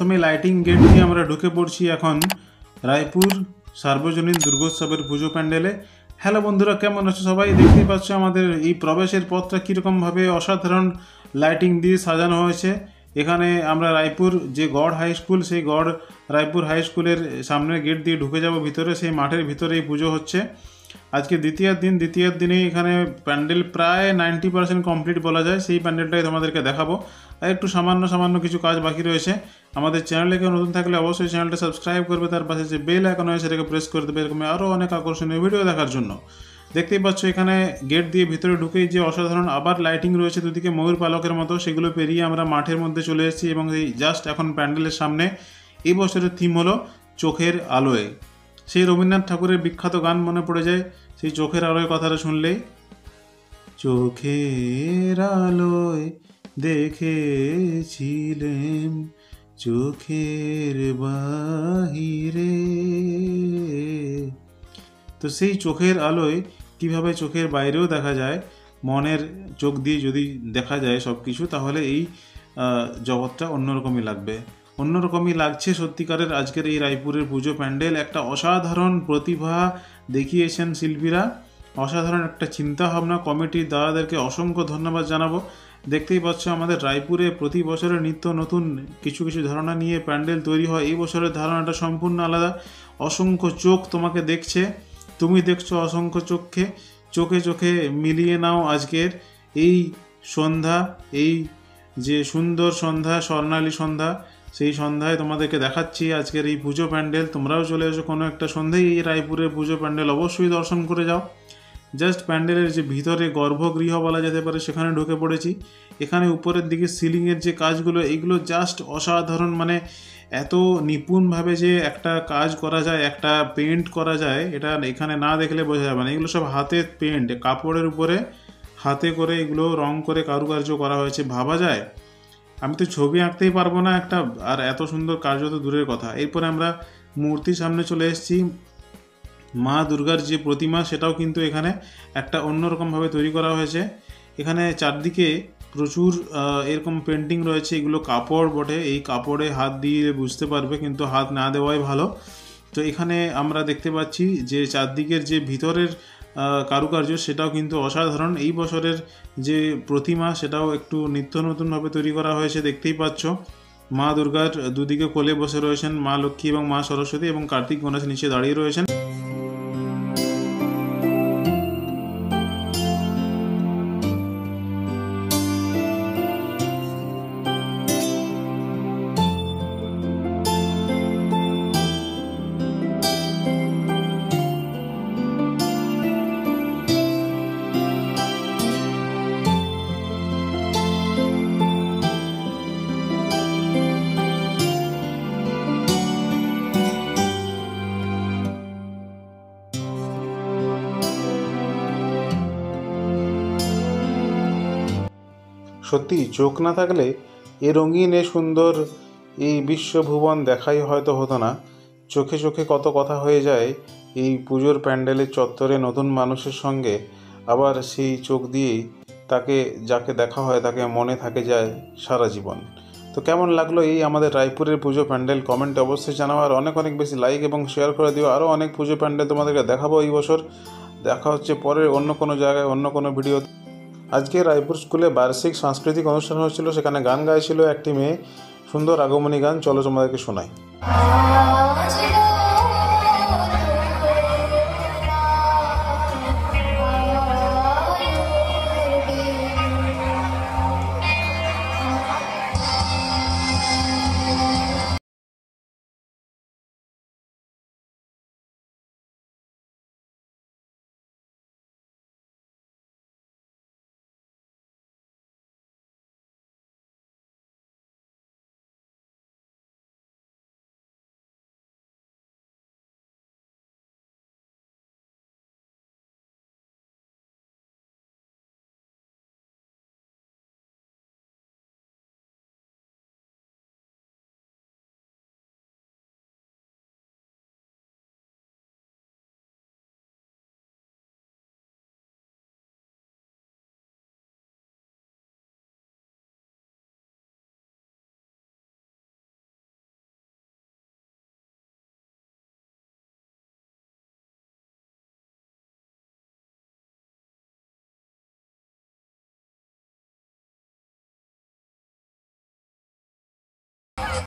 প্রথমে lighting gate দিয়ে আমরা ঢুকে পড়ছি এখন রায়পুর সার্বজনীন দুর্গোৎসবের পুজো প্যান্ডেলে। হ্যালো বন্ধুরা, কেমন আছো সবাই? দেখতেই পাচ্ছ আমাদের এই প্রবেশের পথটা কীরকমভাবে অসাধারণ লাইটিং দিয়ে সাজানো হয়েছে। এখানে আমরা রায়পুর যে গড় হাই স্কুল, সেই গড় রায়পুর হাই স্কুলের সামনের গেট দিয়ে ঢুকে যাব ভিতরে। সেই মাঠের ভিতরে এই পুজো হচ্ছে। আজকে দ্বিতীয় দিনে এখানে প্যান্ডেল প্রায় 90% কমপ্লিট বলা যায়। সেই প্যান্ডেলটাই তোমাদেরকে দেখাবো। আর একটু সামান্য কিছু কাজ বাকি রয়েছে। আমাদের চ্যানেলে কেউ নতুন থাকলে অবশ্যই চ্যানেলটা সাবস্ক্রাইব করবে, তার পাশে যে বেল আইকন আছে সেটাকে প্রেস করে দেবে এরকম আরও অনেক আকর্ষণীয় ভিডিও দেখার জন্য। দেখতেই পাচ্ছ এখানে গেট দিয়ে ভিতরে ঢুকেই যে অসাধারণ আবার লাইটিং রয়েছে দুদিকে ময়ূর পালকের মতো, সেগুলো পেরিয়ে আমরা মাঠের মধ্যে চলে এসেছি এবং এই জাস্ট এখন প্যান্ডেলের সামনে এই বছরের থিম হলো চোখের আলোয়। সেই রবীন্দ্রনাথ ঠাকুরের বিখ্যাত গান মনে পড়ে যায় সেই চোখের আলোয় কথাটা শুনলেই। চোখের আলোয় দেখেছিলেন চোখের বাহিরে। তো সেই চোখের আলোয় কিভাবে চোখের বাইরেও দেখা যায়, মনের চোখ দিয়ে যদি দেখা যায় সব কিছু, তাহলে এই জগৎটা অন্যরকমই লাগবে। অন্যরকমই লাগছে সত্যিকারের আজকের এই রায়পুরের পুজো প্যান্ডেল। একটা অসাধারণ প্রতিভা দেখিয়েছেন শিল্পীরা, অসাধারণ একটা চিন্তা ভাবনা। কমিটির দাদাদেরকে অসংখ্য ধন্যবাদ জানাবো। দেখতেই পাচ্ছ আমাদের রায়পুরে প্রতি বছরের নিত্য নতুন কিছু ধারণা নিয়ে প্যান্ডেল তৈরি হয়। এই বছরের ধারণাটা সম্পূর্ণ আলাদা। অসংখ্য চোখ তোমাকে দেখছে, তুমি দেখছো অসংখ্য চোখে চোখে মিলিয়ে নাও আজকের এই সন্ধ্যা, এই যে সুন্দর সন্ধ্যা, স্বর্ণালী সন্ধ্যা, সেই সন্ধ্যায় তোমাদেরকে দেখাচ্ছি আজকের এই পুজো প্যান্ডেল। তোমরাও চলে এসো কোনো একটা সন্ধ্যায় এই রায়পুরের পুজো প্যান্ডেল অবশ্যই দর্শন করে যাও। জাস্ট প্যান্ডেলের যে ভিতরে গর্ভগৃহ বলা যেতে পারে সেখানে ঢুকে পড়েছি। এখানে উপরের দিকে সিলিংয়ের যে কাজগুলো, এইগুলো জাস্ট অসাধারণ। মানে এত নিপুণভাবে যে একটা কাজ করা যায়, একটা পেন্ট করা যায়, এটা এখানে না দেখলে বোঝা যাবে না। এগুলো সব হাতের পেন্ট, কাপড়ের উপরে হাতে করে এগুলো রং করে কারুকার্য করা হয়েছে। ভাবা যায়, আমি তো ছবি আঁকতেই পারবো না একটা, আর এত সুন্দর কার্য তো দূরের কথা। এরপরে আমরা মূর্তির সামনে চলে এসেছি। মা দুর্গার যে প্রতিমা, সেটাও কিন্তু এখানে একটা অন্যরকমভাবে তৈরি করা হয়েছে। এখানে চারদিকে প্রচুর এরকম পেন্টিং রয়েছে। এগুলো কাপড় বটে, এই কাপড়ে হাত দিয়ে বুঝতে পারবে, কিন্তু হাত না দেওয়াই ভালো। তো এখানে আমরা দেখতে পাচ্ছি যে চারদিকের যে ভিতরের কারুকার্য, সেটাও কিন্তু অসাধারণ। এই বছরের যে প্রতিমা, সেটাও একটু নিত্য নতুনভাবে তৈরি করা হয়েছে। দেখতেই পাচ্ছ মা দুর্গার দুদিকে কোলে বসে রয়েছেন মা লক্ষ্মী এবং মা সরস্বতী, এবং কার্তিক গণেশ নিচে দাঁড়িয়ে রয়েছেন। সত্যি চোখ না থাকলে এ রঙিন এ সুন্দর এই বিশ্বভুবন দেখাই হয়তো হতো না। চোখে চোখে কত কথা হয়ে যায় এই পুজোর প্যান্ডেলের চত্বরে নতুন মানুষের সঙ্গে। আবার সেই চোখ দিয়েই তাকে যাকে দেখা হয় তাকে মনে থাকে যায় সারা জীবন। তো কেমন লাগলো এই আমাদের রায়পুরের পুজো প্যান্ডেল? কমেন্টে অবশ্যই জানাও, আর অনেক বেশি লাইক এবং শেয়ার করে দিও। আরও অনেক পুজো প্যান্ডেল তোমাদেরকে দেখাবো এই বছর। দেখা হচ্ছে পরে অন্য কোনো জায়গায় অন্য কোনো ভিডিও। আজকে রায়পুর স্কুলে বার্ষিক সাংস্কৃতিক অনুষ্ঠান হয়েছিল, সেখানে গান গাইছিল একটি মেয়ে, সুন্দর আগমনী গান। চলো তোমাদেরকে শোনাই।